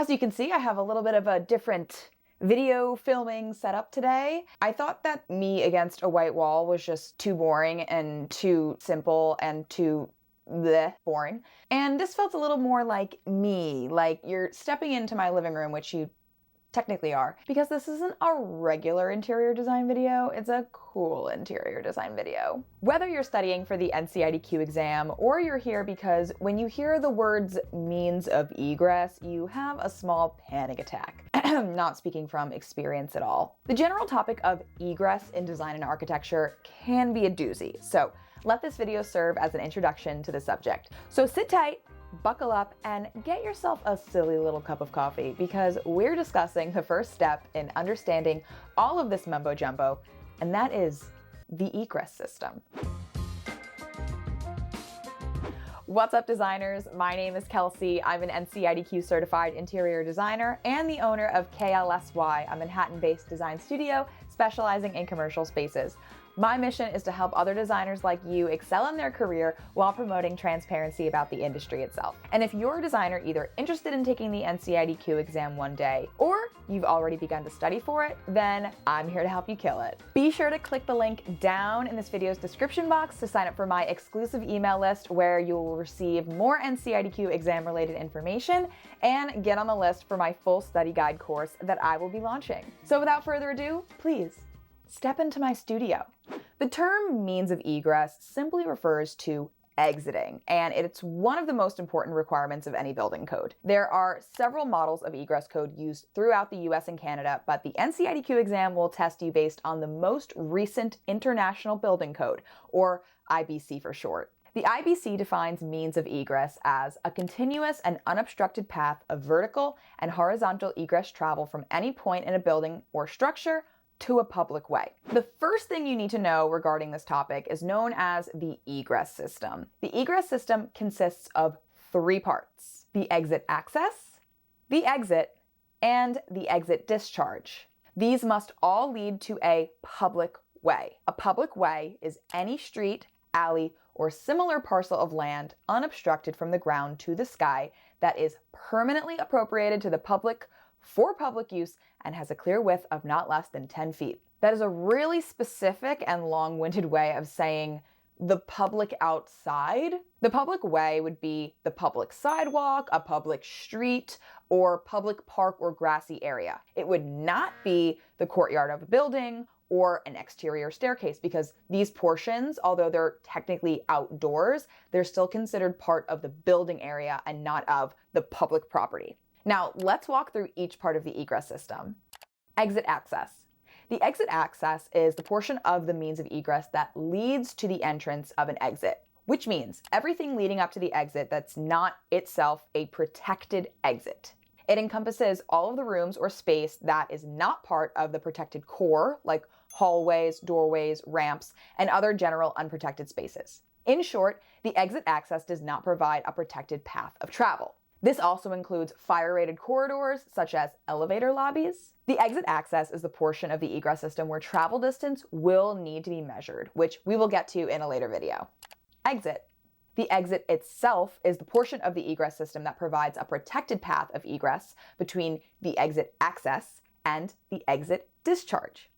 As you can see, I have a little bit of a different video filming setup today. I thought that me against a white wall was just too boring and too simple and too boring. And this felt a little more like me, like you're stepping into my living room, which you technically are, because this isn't a regular interior design video, it's a cool interior design video. Whether you're studying for the NCIDQ exam or you're here because when you hear the words means of egress, you have a small panic attack. Not speaking from experience at all. The general topic of egress in design and architecture can be a doozy, so let this video serve as an introduction to the subject. So sit tight, buckle up, and get yourself a silly little cup of coffee because we're discussing the first step in understanding all of this mumbo jumbo, and that is the Egress system. What's up, designers? My name is Kelsey. I'm an NCIDQ certified interior designer and the owner of KLSY, a Manhattan-based design studio specializing in commercial spaces. My mission is to help other designers like you excel in their career while promoting transparency about the industry itself. And if you're a designer either interested in taking the NCIDQ exam one day, or you've already begun to study for it, then I'm here to help you kill it. Be sure to click the link down in this video's description box to sign up for my exclusive email list where you will receive more NCIDQ exam related information and get on the list for my full study guide course that I will be launching. So without further ado, please step into my studio. The term means of egress simply refers to exiting, and it's one of the most important requirements of any building code. There are several models of egress code used throughout the US and Canada, but the NCIDQ exam will test you based on the most recent International Building Code, or IBC for short. The IBC defines means of egress as a continuous and unobstructed path of vertical and horizontal egress travel from any point in a building or structure to a public way. The first thing you need to know regarding this topic is known as the egress system. The egress system consists of three parts: the exit access, the exit, and the exit discharge. These must all lead to a public way. A public way is any street, alley, or similar parcel of land unobstructed from the ground to the sky that is permanently appropriated to the public for public use and has a clear width of not less than 10 feet. That is a really specific and long-winded way of saying the public outside. The public way would be the public sidewalk, a public street, or public park or grassy area. It would not be the courtyard of a building or an exterior staircase because these portions, although they're technically outdoors, they're still considered part of the building area and not of the public property. Now, let's walk through each part of the egress system. Exit access. The exit access is the portion of the means of egress that leads to the entrance of an exit, which means everything leading up to the exit that's not itself a protected exit. It encompasses all of the rooms or space that is not part of the protected core, like hallways, doorways, ramps, and other general unprotected spaces. In short, the exit access does not provide a protected path of travel. This also includes fire-rated corridors, such as elevator lobbies. The exit access is the portion of the egress system where travel distance will need to be measured, which we will get to in a later video. Exit. The exit itself is the portion of the egress system that provides a protected path of egress between the exit access and the exit discharge.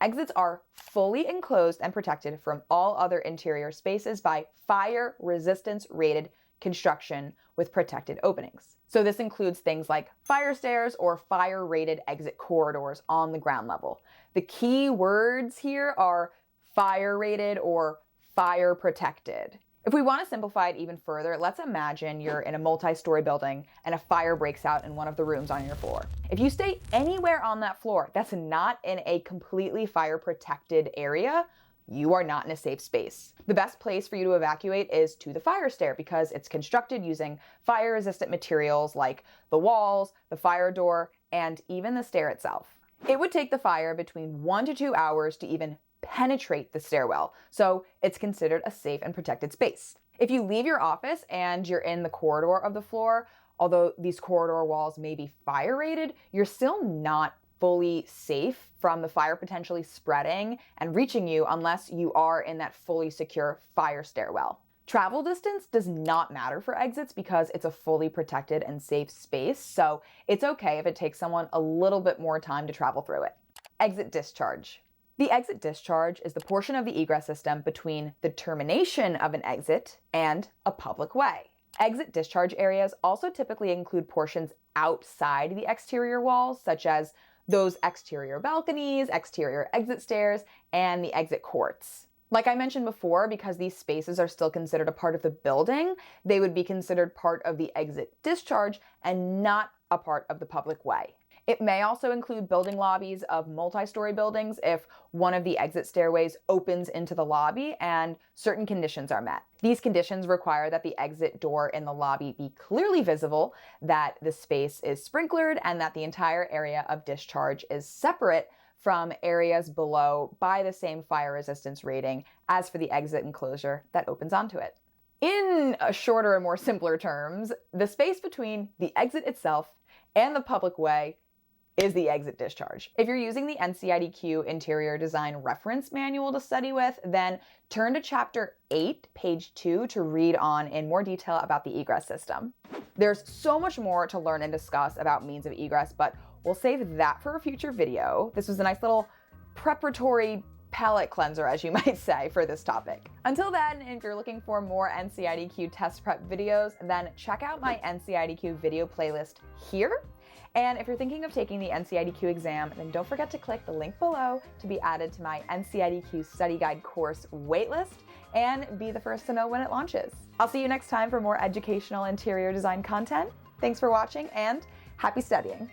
Exits are fully enclosed and protected from all other interior spaces by fire resistance rated construction with protected openings. So this includes things like fire stairs or fire-rated exit corridors on the ground level. The key words here are fire-rated or fire-protected. If we want to simplify it even further, let's imagine you're in a multi-story building and a fire breaks out in one of the rooms on your floor. If you stay anywhere on that floor that's not in a completely fire-protected area, you are not in a safe space. The best place for you to evacuate is to the fire stair because it's constructed using fire-resistant materials like the walls, the fire door, and even the stair itself. It would take the fire between 1 to 2 hours to even penetrate the stairwell, so it's considered a safe and protected space. If you leave your office and you're in the corridor of the floor, although these corridor walls may be fire-rated, you're still not fully safe from the fire potentially spreading and reaching you unless you are in that fully secure fire stairwell. Travel distance does not matter for exits because it's a fully protected and safe space, so it's okay if it takes someone a little bit more time to travel through it. Exit discharge. The exit discharge is the portion of the egress system between the termination of an exit and a public way. Exit discharge areas also typically include portions outside the exterior walls, such as those exterior balconies, exterior exit stairs, and the exit courts. Like I mentioned before, because these spaces are still considered a part of the building, they would be considered part of the exit discharge and not a part of the public way. It may also include building lobbies of multi-story buildings if one of the exit stairways opens into the lobby and certain conditions are met. These conditions require that the exit door in the lobby be clearly visible, that the space is sprinklered, and that the entire area of discharge is separate from areas below by the same fire resistance rating as for the exit enclosure that opens onto it. In shorter and more simpler terms, the space between the exit itself and the public way is the exit discharge. If you're using the NCIDQ Interior Design Reference Manual to study with, then turn to Chapter 8, page 2 to read on in more detail about the egress system. There's so much more to learn and discuss about means of egress, but we'll save that for a future video. This was a nice little preparatory palate cleanser, as you might say, for this topic. Until then, if you're looking for more NCIDQ test prep videos, then check out my NCIDQ video playlist here. And if you're thinking of taking the NCIDQ exam, then don't forget to click the link below to be added to my NCIDQ study guide course waitlist and be the first to know when it launches. I'll see you next time for more educational interior design content. Thanks for watching and happy studying.